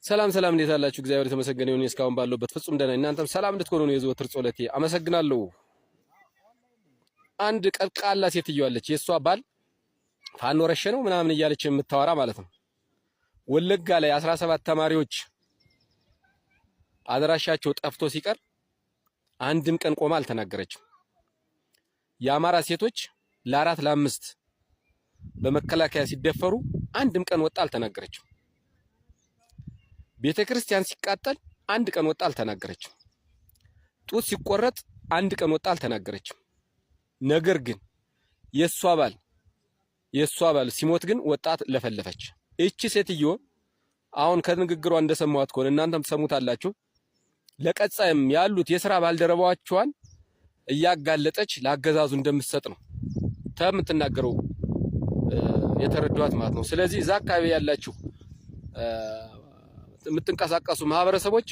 ሰላም እንዴት አላችሁ? እግዚአብሔር የተመሰገነ ይሁን። እስካሁን ባለውበት ፍጹም ደህና እናንተም ሰላም እንድትሆኑ ነው የዘወትር ጸሎቴ። አመሰግናለሁ። አንድ ቀልቃላ ሴትዮ አለች። የሷ ባል ፋኖ ረሸነው ምናምን እያለች የምታወራ ማለት ነው። ወለጋ ላይ 17 ተማሪዎች አድራሻቸው ጠፍቶ ሲቀር አንድም ቀን ቆማ አልተናገረችም። የአማራ ሴቶች ለአራት ለአምስት በመከላከያ ሲደፈሩ አንድም ቀን ወጣ አልተናገረችም። ቤተክርስቲያን ሲቃጠል አንድ ቀን ወጣ አልተናገረችም። ጡት ሲቆረጥ አንድ ቀን ወጣ አልተናገረችም። ነገር ግን የሷ ባል ሲሞት ግን ወጣት ለፈለፈች። እቺ ሴትዮ አሁን ከንግግሯ እንደሰማዋት ከሆነ እናንተም ተሰሙታላችሁ። ለቀጻይም ያሉት የሥራ ባልደረባዎቿን እያጋለጠች ላገዛዙ እንደምትሰጥ ነው ተምትናገረው የተረዷት ማለት ነው። ስለዚህ እዛ አካባቢ ያላችሁ የምትንቀሳቀሱ ማህበረሰቦች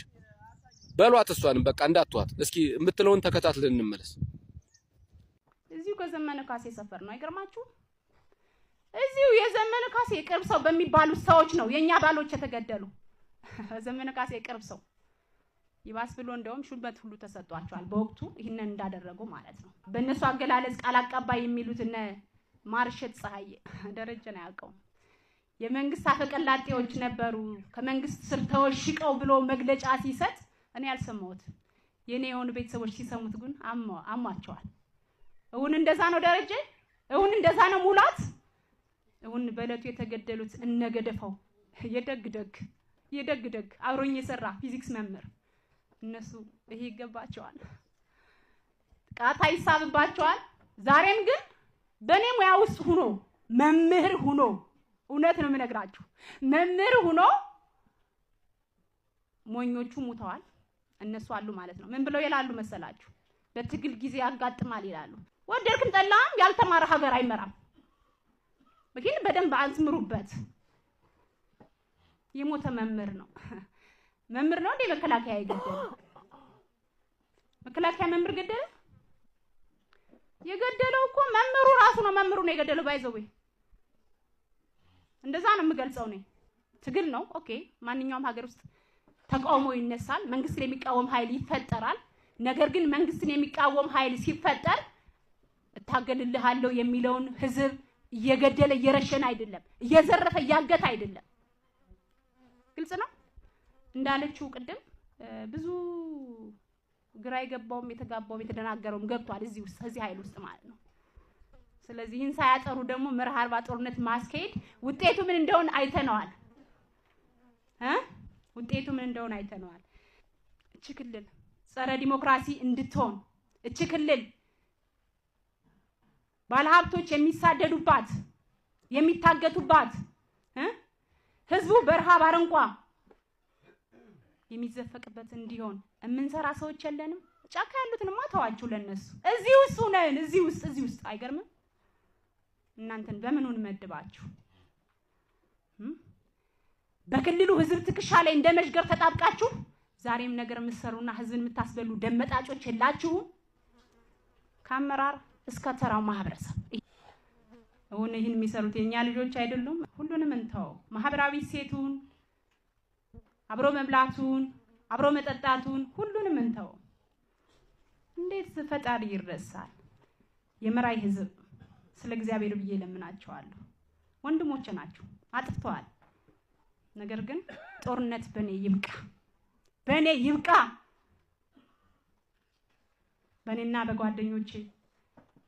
በሏት፣ እሷንም በቃ እንዳትዋት። እስኪ የምትለውን ተከታትለን እንመለስ። እዚሁ ከዘመነ ካሴ ሰፈር ነው አይገርማችሁ? እዚሁ የዘመነ ካሴ ቅርብ ሰው በሚባሉ ሰዎች ነው የኛ ባሎች የተገደሉ። ዘመነ ካሴ ቅርብ ሰው ይባስ ብሎ እንደውም ሹመት ሁሉ ተሰጧቸዋል በወቅቱ ይሄንን እንዳደረጉ ማለት ነው። በእነሱ አገላለጽ ቃል አቀባይ የሚሉት እነ ማርሸት ፀሐይ ደረጀ ነው ያውቀው የመንግስት አፈቀላጤዎች ነበሩ። ከመንግስት ስር ተወሽቀው ብሎ መግለጫ ሲሰጥ እኔ ያልሰማሁት የኔ የሆኑ ቤተሰቦች ሲሰሙት ግን አሟቸዋል። እውን እንደዛ ነው ደረጀ? እውን እንደዛ ነው ሙላት? እውን በለቱ የተገደሉት እነገደፈው የደግ አብሮኝ የሰራ ፊዚክስ መምህር እነሱ ይሄ ይገባቸዋል፣ ቃታ ይሳብባቸዋል። ዛሬም ግን በኔ ሙያ ውስጥ ሆኖ መምህር ሆኖ እውነት ነው የምነግራችሁ መምህር ሆኖ ሞኞቹ ሙተዋል፣ እነሱ አሉ ማለት ነው። ምን ብለው ይላሉ መሰላችሁ? በትግል ጊዜ ያጋጥማል ይላሉ። ወደድክም ጠላም ያልተማረ ሀገር አይመራም። በኪን በደንብ አዝምሩበት። የሞተ መምህር ነው እንደ መከላከያ ይገደል? መከላከያ መምህር ገደለ? የገደለው እኮ መምህሩ ራሱ ነው። መምህሩ ነው የገደለው። ባይዘው እንደዛ ነው የምገልጸው ነው። ትግል ነው ኦኬ። ማንኛውም ሀገር ውስጥ ተቃውሞ ይነሳል፣ መንግስትን የሚቃወም ኃይል ይፈጠራል። ነገር ግን መንግስትን የሚቃወም ኃይል ሲፈጠር እታገልልሃለሁ የሚለውን ህዝብ እየገደለ እየረሸነ አይደለም፣ እየዘረፈ እያገተ አይደለም። ግልጽ ነው። እንዳለችው ቅድም ብዙ ግራ የገባውም የተጋባውም የተደናገረውም ገብቷል እዚህ ኃይል ውስጥ ማለት ነው። ስለዚህ ይህን ሳያጠሩ ደግሞ መርህ አልባ ጦርነት ማስኬድ ውጤቱ ምን እንደሆነ አይተነዋል። ውጤቱ ምን እንደሆነ አይተነዋል። እቺ ክልል ጸረ ዲሞክራሲ እንድትሆን እቺ ክልል ባለሀብቶች የሚሳደዱባት የሚታገቱባት ህዝቡ በረሃብ አረንቋ የሚዘፈቅበት እንዲሆን እምንሰራ ሰዎች የለንም። ጫካ ያሉትንማ ተዋችሁ ለነሱ። እዚህ ውስጥ አይገርምም? እናንተን በምኑን መድባችሁ በክልሉ ህዝብ ትከሻ ላይ እንደመሽገር ተጣብቃችሁ ዛሬም ነገር የምትሰሩና ህዝብን የምታስበሉ ደመጣጮች የላችሁ። ከአመራር እስከ ተራው ማህበረሰብ እውን ይህን የሚሰሩት የኛ ልጆች አይደሉም? ሁሉንም እንተው። ማህበራዊ ሴቱን አብሮ መብላቱን አብሮ መጠጣቱን ሁሉንም እንተው። እንዴት ፈጣሪ ይረሳል? የመራይ ህዝብ ስለ እግዚአብሔር ብዬ ለምናቸዋለሁ። ወንድሞቼ ናችሁ፣ አጥፍተዋል። ነገር ግን ጦርነት በኔ ይብቃ። በኔና በጓደኞቼ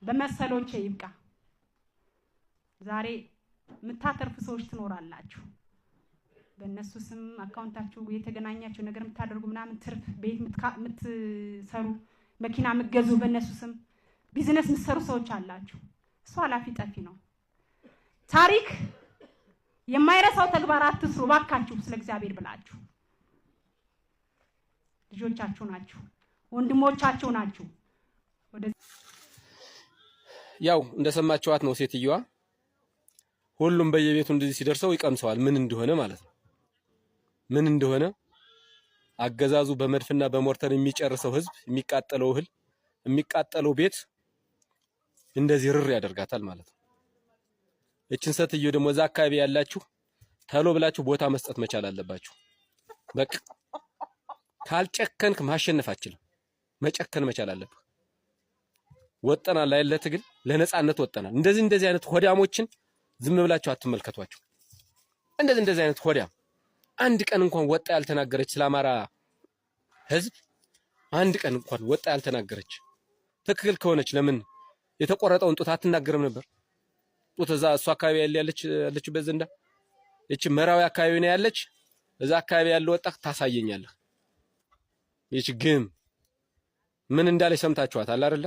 በመሰሎቼ ይብቃ። ዛሬ የምታተርፉ ሰዎች ትኖራላችሁ። በእነሱ ስም አካውንታችሁ የተገናኛችሁ ነገር የምታደርጉ ምናምን ትርፍ ቤት የምትሰሩ መኪና የምትገዙ በእነሱ ስም ቢዝነስ የምትሰሩ ሰዎች አላችሁ። እሱ ኃላፊ ጠፊ ነው። ታሪክ የማይረሳው ተግባር አትስሩ ባካችሁ። ስለ እግዚአብሔር ብላችሁ ልጆቻችሁ ናችሁ፣ ወንድሞቻችሁ ናችሁ። ያው እንደሰማችኋት ነው ሴትዮዋ። ሁሉም በየቤቱ እንደዚህ ሲደርሰው ይቀምሰዋል ምን እንደሆነ ማለት ነው። ምን እንደሆነ አገዛዙ በመድፍና በሞርተር የሚጨርሰው ህዝብ፣ የሚቃጠለው እህል፣ የሚቃጠለው ቤት እንደዚህ ርር ያደርጋታል ማለት ነው። እችን ሴትዮ ደግሞ እዛ አካባቢ ያላችሁ ተሎ ብላችሁ ቦታ መስጠት መቻል አለባችሁ። በቃ ካልጨከንክ ማሸነፍ አትችልም። መጨከን መቻል አለብህ። ወጠናል ላይ ለትግል ለነጻነት ወጠናል። እንደዚህ አይነት ሆዳሞችን ዝም ብላችሁ አትመልከቷቸው። እንደዚህ አይነት ሆዳም አንድ ቀን እንኳን ወጣ ያልተናገረች ስለ አማራ ህዝብ አንድ ቀን እንኳን ወጣ ያልተናገረች ትክክል ከሆነች ለምን የተቆረጠውን ጡት አትናገርም ነበር? ጡት እዛ እሷ አካባቢ ያለችበት ዘንዳ እቺ መራዊ አካባቢ ነው ያለች። እዛ አካባቢ ያለው ወጣ ታሳየኛለህ። ይቺ ግን ምን እንዳለች ሰምታችኋታል አይደለ?